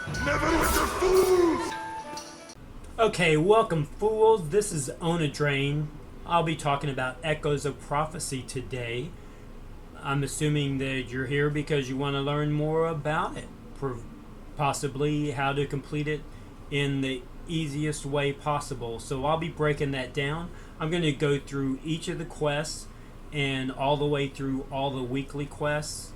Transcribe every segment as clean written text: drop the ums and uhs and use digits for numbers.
Neverwinter fools! Okay, welcome fools. This is Onadrain. I'll be talking about Echoes of Prophecy today. I'm assuming that you're here because you want to learn more about it. Possibly how to complete it in the easiest way possible. So I'll be breaking that down. I'm going to go through each of the quests and all the way through all the weekly quests.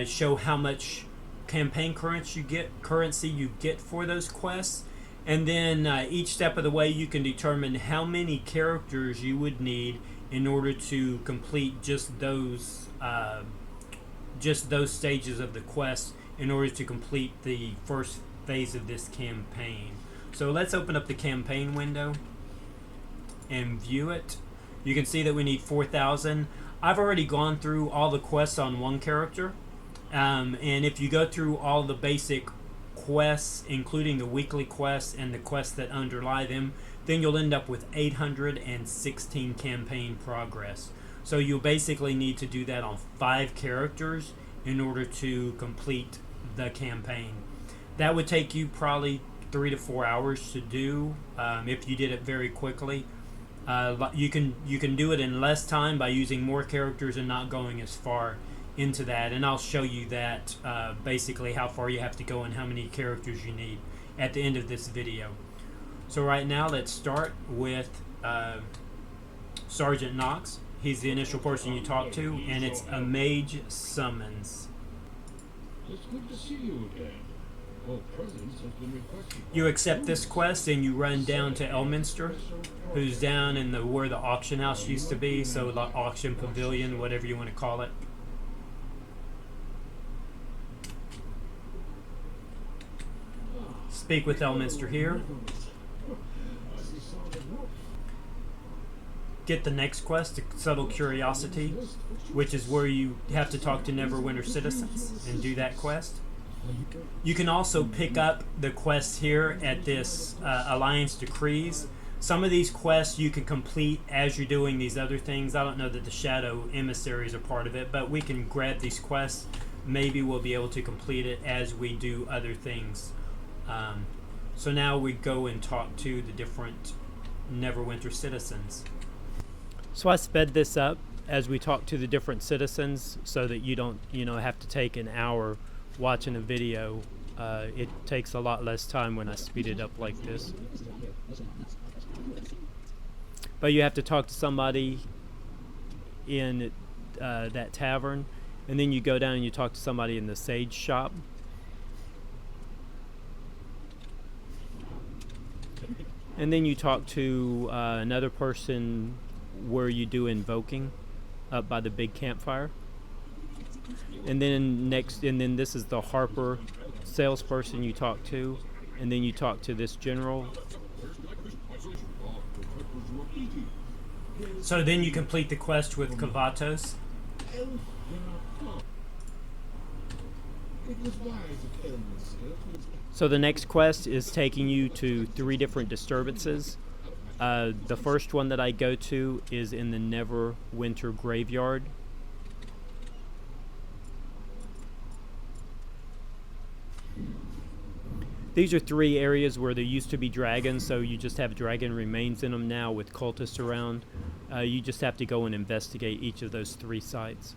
Show how much campaign currency you get for those quests. And then each step of the way you can determine how many characters you would need in order to complete just those stages of the quest in order to complete the first phase of this campaign. So let's open up the campaign window and view it. You can see that we need 4,000. I've already gone through all the quests on one character. And if you go through all the basic quests, including the weekly quests and the quests that underlie them, then you'll end up with 816 campaign progress. So you'll basically need to do that on 5 characters in order to complete the campaign. That would take you probably 3 to 4 hours to do if you did it very quickly. You can do it in less time by using more characters and not going as far into that, and I'll show you that basically how far you have to go and how many characters you need at the end of this video. So right now let's start with Sergeant Knox. He's the initial person you talk to, and it's a mage summons. It's good to see you again. Well, presence has been requested. You accept this quest and you run down to Elminster, who's down in where the auction house used to be, so the auction pavilion, whatever you want to call it. Speak with Elminster here. Get the next quest, Subtle Curiosity, which is where you have to talk to Neverwinter citizens and do that quest. You can also pick up the quests here at this Alliance Decrees. Some of these quests you can complete as you're doing these other things. I don't know that the Shadow Emissaries are part of it, but we can grab these quests. Maybe we'll be able to complete it as we do other things. So now we go and talk to the different Neverwinter citizens. So I sped this up as we talk to the different citizens so that you don't, have to take an hour watching a video. It takes a lot less time when I speed it up like this. But you have to talk to somebody in that tavern, and then you go down and you talk to somebody in the sage shop. And then you talk to another person where you do invoking up by the big campfire. And then this is the Harper salesperson you talk to, and then you talk to this general. So then you complete the quest with Kavatos. So the next quest is taking you to 3 different disturbances. The first one that I go to is in the Neverwinter Graveyard. These are 3 areas where there used to be dragons, so you just have dragon remains in them now with cultists around. You just have to go and investigate each of those 3 sites.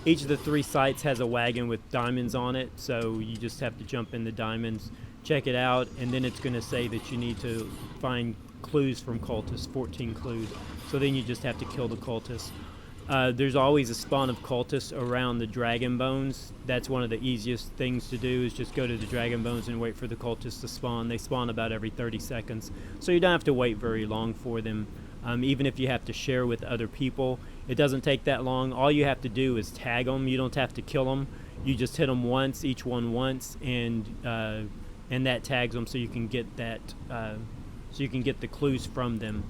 Each of the 3 sites has a wagon with diamonds on it, so you just have to jump in the diamonds, check it out, and then it's going to say that you need to find clues from cultists, 14 clues. So then you just have to kill the cultists. There's always a spawn of cultists around the dragon bones. That's one of the easiest things to do, is just go to the dragon bones and wait for the cultists to spawn. They spawn about every 30 seconds, so you don't have to wait very long for them. Even if you have to share with other people, it doesn't take that long. All you have to do is tag them. You don't have to kill them. You just hit them once, each one once, and that tags them, so you can get that. So you can get the clues from them.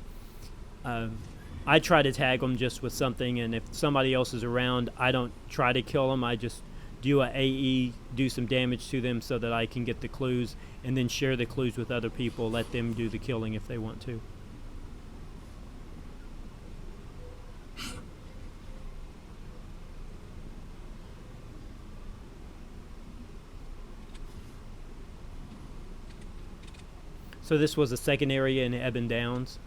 I try to tag them just with something, and if somebody else is around, I don't try to kill them. I just do a AE, do some damage to them so that I can get the clues, and then share the clues with other people. Let them do the killing if they want to. So this was a second area in Ebon Downs.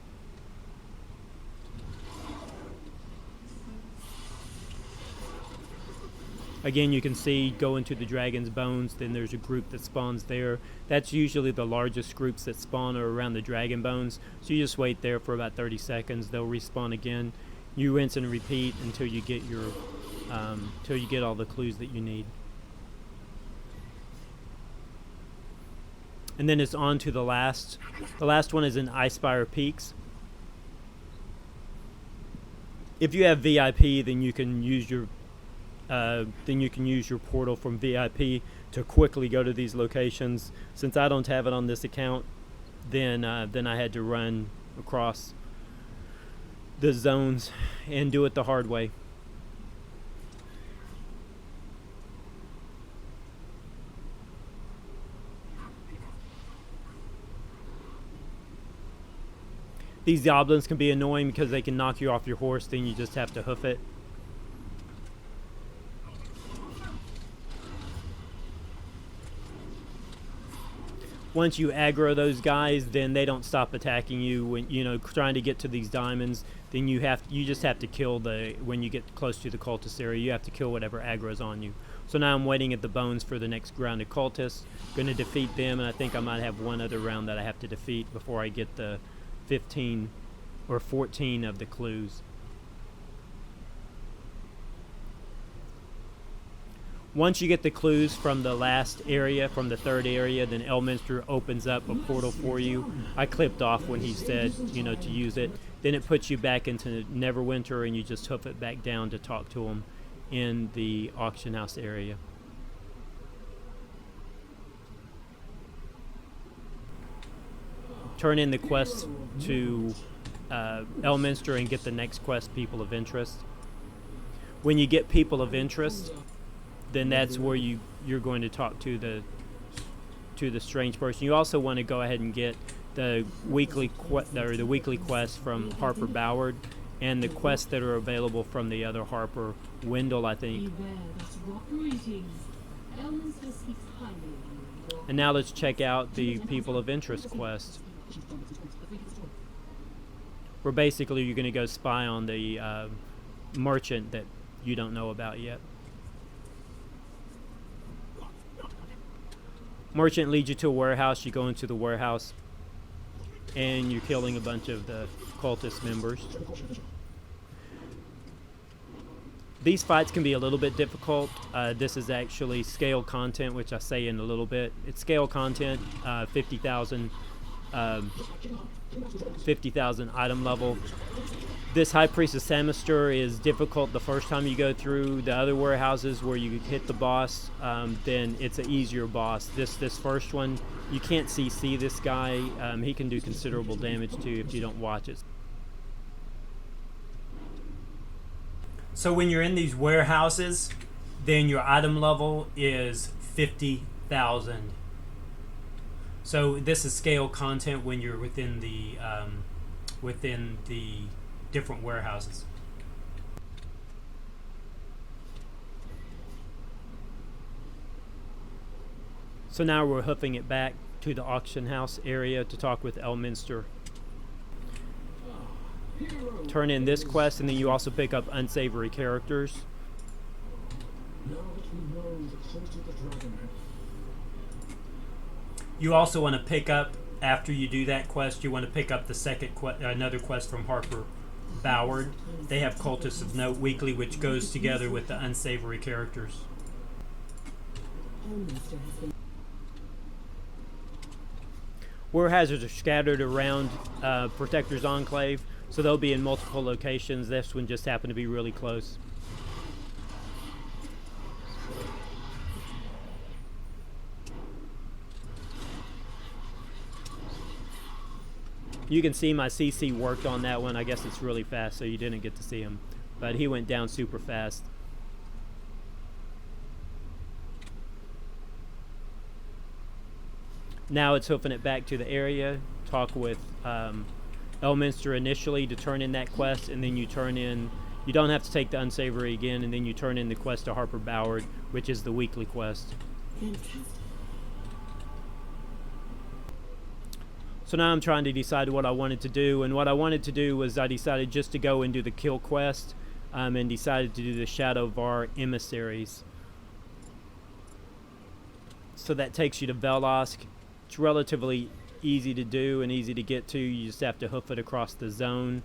Again, you can see go into the Dragon's Bones, then there's a group that spawns there. That's usually the largest groups that spawn are around the Dragon Bones. So you just wait there for about 30 seconds. They'll respawn again. You rinse and repeat until you get your, till you get all the clues that you need. And then it's on to the last. The last one is in Icespire Peaks. If you have VIP, then you can use your portal from VIP to quickly go to these locations. Since I don't have it on this account, then I had to run across the zones and do it the hard way. These goblins can be annoying because they can knock you off your horse, then you just have to hoof it. Once you aggro those guys, then they don't stop attacking you when trying to get to these diamonds. Then you just have to kill when you get close to the cultist area, you have to kill whatever aggro's on you. So now I'm waiting at the bones for the next grounded cultists. Going to defeat them, and I think I might have one other round that I have to defeat before I get the 15 or 14 of the clues. Once you get the clues from the last area, from the third area, then Elminster opens up a portal for you. I clipped off when he said, to use it. Then it puts you back into Neverwinter, and you just hoof it back down to talk to him in the auction house area. Turn in the quest to Elminster and get the next quest, People of Interest. When you get People of Interest, then that's where you're going to talk to the strange person. You also want to go ahead and get the weekly quest from Harper Boward and the quests that are available from the other Harper, Wendell, I think. And now let's check out the People of Interest quest. Where basically you're going to go spy on the merchant that you don't know about yet. Merchant leads you to a warehouse. You go into the warehouse and you're killing a bunch of the cultist members. These fights can be a little bit difficult. This is actually scale content, which I say in a little bit. It's scale content, 50,000 item level. This High Priestess Samister is difficult the first time you go through. The other warehouses where you hit the boss, then it's an easier boss. This first one, you can't CC this guy. He can do considerable damage to you if you don't watch it. So when you're in these warehouses, then your item level is 50,000. So this is scale content when you're within the different warehouses. So now we're hoofing it back to the auction house area to talk with Elminster. Turn in this quest, and then you also pick up unsavory characters. You also want to pick up, after you do that quest, you want to pick up the second another quest from Harper Boward. They have Cultists of Note weekly, which goes together with the unsavory characters. War hazards are scattered around Protector's Enclave, so they'll be in multiple locations. This one just happened to be really close. You can see my CC worked on that one. I guess it's really fast, so you didn't get to see him. But he went down super fast. Now it's hoofing it back to the area. Talk with Elminster initially to turn in that quest, and then you turn in... You don't have to take the unsavory again, and then you turn in the quest to Harper Boward, which is the weekly quest. So now I'm trying to decide what I wanted to do, and what I wanted to do was I decided just to go and do the kill quest, and decided to do the Shadow Var emissaries. So that takes you to Velosk. It's relatively easy to do and easy to get to. You just have to hoof it across the zone.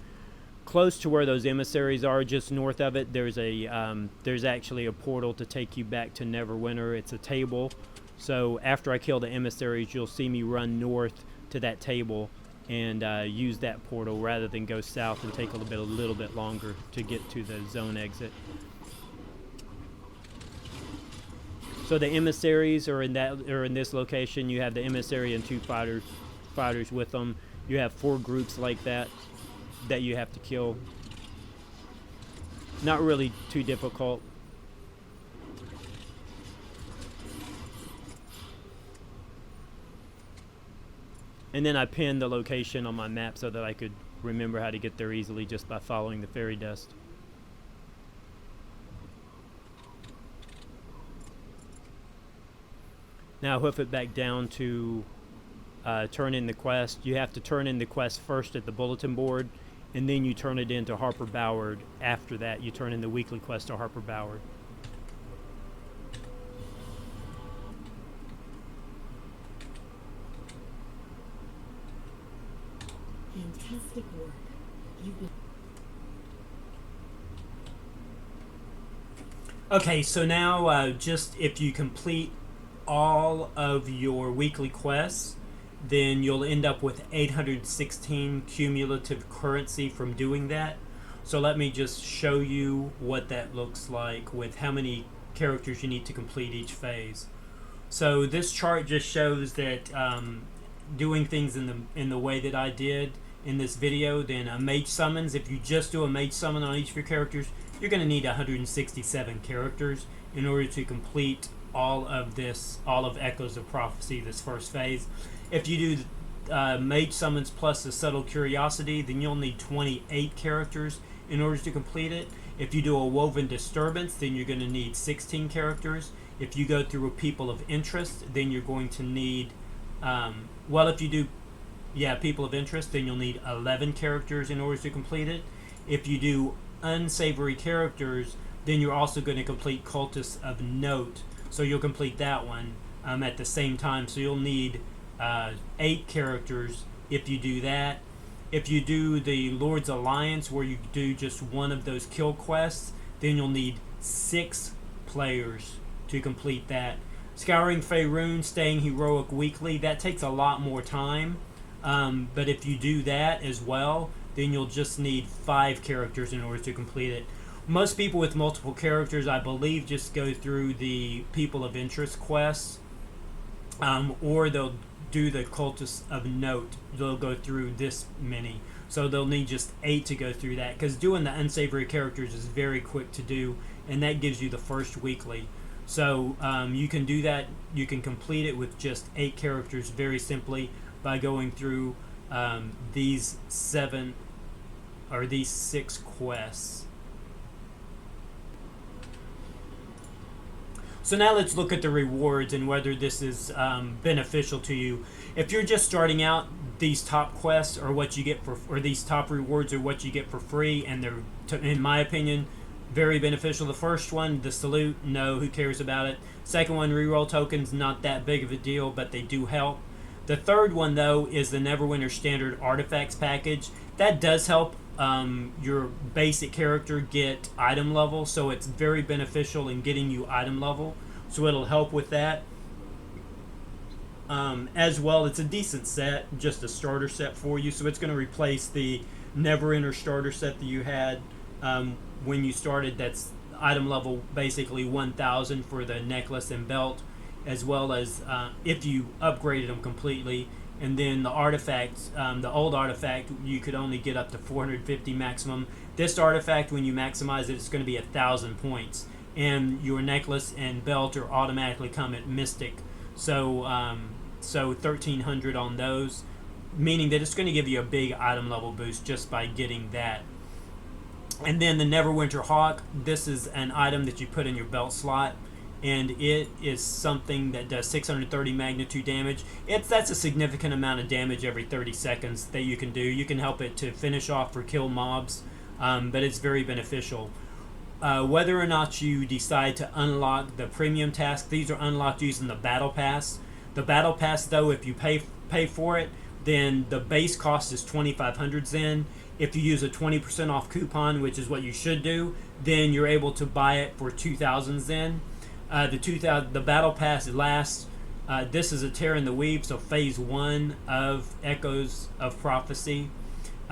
Close to where those emissaries are, just north of it, there's actually a portal to take you back to Neverwinter. It's a table. So after I kill the emissaries, you'll see me run north to that table and use that portal rather than go south and take a little bit longer to get to the zone exit. So the emissaries are in this location. You have the emissary and 2 fighters with them. You have 4 groups like that you have to kill. Not really too difficult. And then I pinned the location on my map so that I could remember how to get there easily just by following the fairy dust. Now hoof it back down to turn in the quest. You have to turn in the quest first at the bulletin board, and then you turn it into Harper Ballard. After that, you turn in the weekly quest to Harper Ballard. Fantastic work. Okay, so now just if you complete all of your weekly quests, then you'll end up with 816 cumulative currency from doing that. So let me just show you what that looks like with how many characters you need to complete each phase. So this chart just shows that doing things in the way that I did in this video, then a mage summons, if you just do a mage summon on each of your characters, you're going to need 167 characters in order to complete all of Echoes of Prophecy, this first phase. If you do mage summons plus the Subtle Curiosity, then you'll need 28 characters in order to complete it. If you do a Woven Disturbance, then you're going to need 16 characters. If you go through a People of Interest, then you're going to need if you do People of Interest, then you'll need 11 characters in order to complete it. If you do Unsavory Characters, then you're also going to complete Cultists of Note. So you'll complete that one at the same time. So you'll need 8 characters if you do that. If you do the Lord's Alliance, where you do just one of those kill quests, then you'll need 6 players to complete that. Scouring Faerun, Staying Heroic Weekly, that takes a lot more time. But if you do that as well, then you'll just need 5 characters in order to complete it. Most people with multiple characters, I believe, just go through the People of Interest quests, or they'll do the Cultists of Note. They'll go through this many. So they'll need just 8 to go through that, because doing the Unsavory Characters is very quick to do, and that gives you the first weekly. So you can do that. You can complete it with just 8 characters very simply by going through these 6 quests. So now let's look at the rewards and whether this is beneficial to you. If you're just starting out, these top quests are what you get or these top rewards are what you get for free, and they're, in my opinion, very beneficial. The first one, the Salute, no, who cares about it? Second one, reroll tokens, not that big of a deal, but they do help. The third one, though, is the Neverwinter Standard Artifacts package. That does help your basic character get item level, so it's very beneficial in getting you item level. So it'll help with that. As well, it's a decent set, just a starter set for you. So it's going to replace the Neverwinter starter set that you had when you started. That's item level basically 1,000 for the necklace and belt, as well as if you upgraded them completely. And then the artifacts, the old artifact, you could only get up to 450 maximum. This artifact, when you maximize it, it's going to be 1,000 points. And your necklace and belt are automatically come at Mystic. So 1,300 on those, meaning that it's going to give you a big item level boost just by getting that. And then the Neverwinter Hawk, this is an item that you put in your belt slot. and it is something that does 630 magnitude damage. That's a significant amount of damage every 30 seconds that you can do. You can help it to finish off or kill mobs, but it's very beneficial. Whether or not you decide to unlock the premium task, these are unlocked using the battle pass. The battle pass, though, if you pay for it, then the base cost is 2,500 Zen. If you use a 20% off coupon, which is what you should do, then you're able to buy it for 2,000 Zen. The battle pass lasts. This is a Tear in the Weave, so phase 1 of Echoes of Prophecy.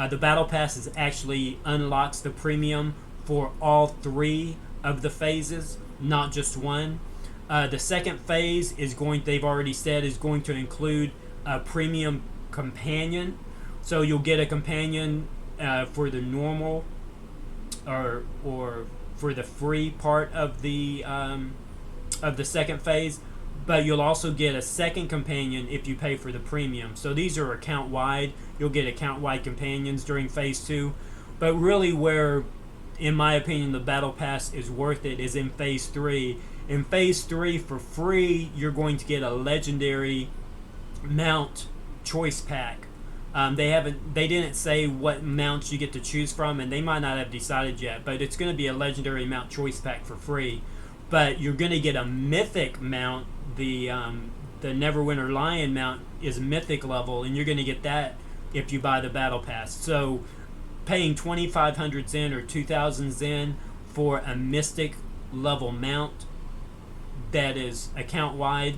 The battle pass actually unlocks the premium for all 3 of the phases, not just one. The second phase they've already said, is going to include a premium companion. So you'll get a companion for the normal or for the free part of the second phase, but you'll also get a second companion if you pay for the premium. So these are account wide. You'll get account wide companions during phase 2, but really where, in my opinion, the battle pass is worth it is in phase 3. In phase 3, for free, you're going to get a legendary mount choice pack. They didn't say what mounts you get to choose from, and they might not have decided yet, but it's going to be a legendary mount choice pack for free. But you're going to get a mythic mount. The Neverwinter Lion mount is mythic level, and you're going to get that if you buy the battle pass. So paying 2,500 Zen or 2,000 Zen for a mystic level mount that is account wide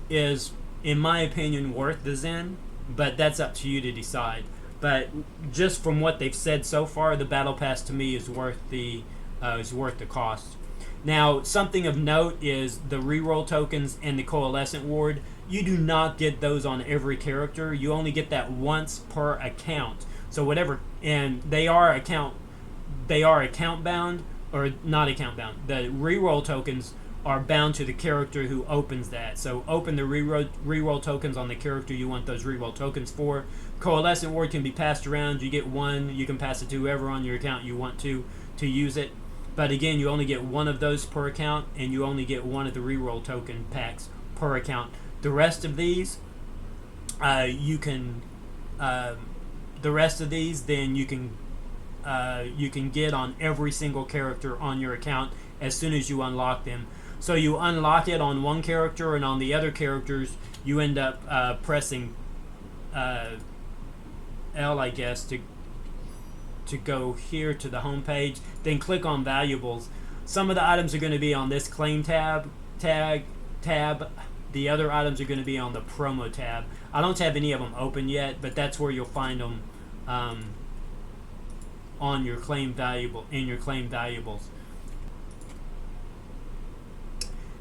is, in my opinion, worth the Zen, but that's up to you to decide. But just from what they've said so far, the battle pass to me is worth the cost. Now, something of note is the reroll tokens and the coalescent ward. You do not get those on every character. You only get that once per account. So whatever, and they are account bound, or not account bound. The reroll tokens are bound to the character who opens that. So open the reroll tokens on the character you want those reroll tokens for. Coalescent ward can be passed around. You get one, you can pass it to whoever on your account you want to use it. But again, you only get one of those per account, and you only get one of the reroll token packs per account. The rest of these, then you can get on every single character on your account as soon as you unlock them. So you unlock it on one character, and on the other characters, you end up pressing L, I guess, to go here to the home page. Then click on valuables. Some of the items are going to be on this claim tab. The other items are going to be on the promo tab. I don't have any of them open yet, but that's where you'll find them on your claim valuables.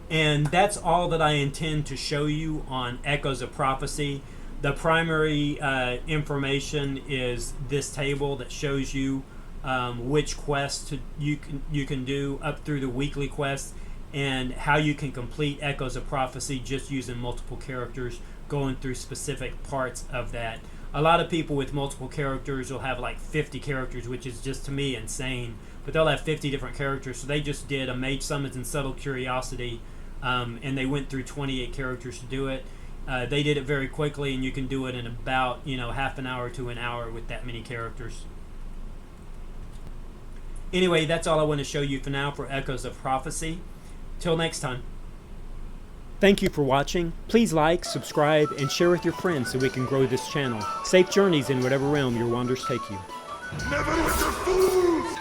And that's all that I intend to show you on Echoes of Prophecy. The primary information is this table that shows you which quests you can do up through the weekly quests, and how you can complete Echoes of Prophecy just using multiple characters, going through specific parts of that. A lot of people with multiple characters will have like 50 characters, which is just, to me, insane. But they'll have 50 different characters. So they just did a Mage Summons and Subtle Curiosity, and they went through 28 characters to do it. They did it very quickly, and you can do it in about half an hour to an hour with that many characters. Anyway, that's all I want to show you for now for Echoes of Prophecy. Till next time. Thank you for watching. Please like, subscribe, and share with your friends so we can grow this channel. Safe journeys in whatever realm your wanders take you. Neverwinter fools!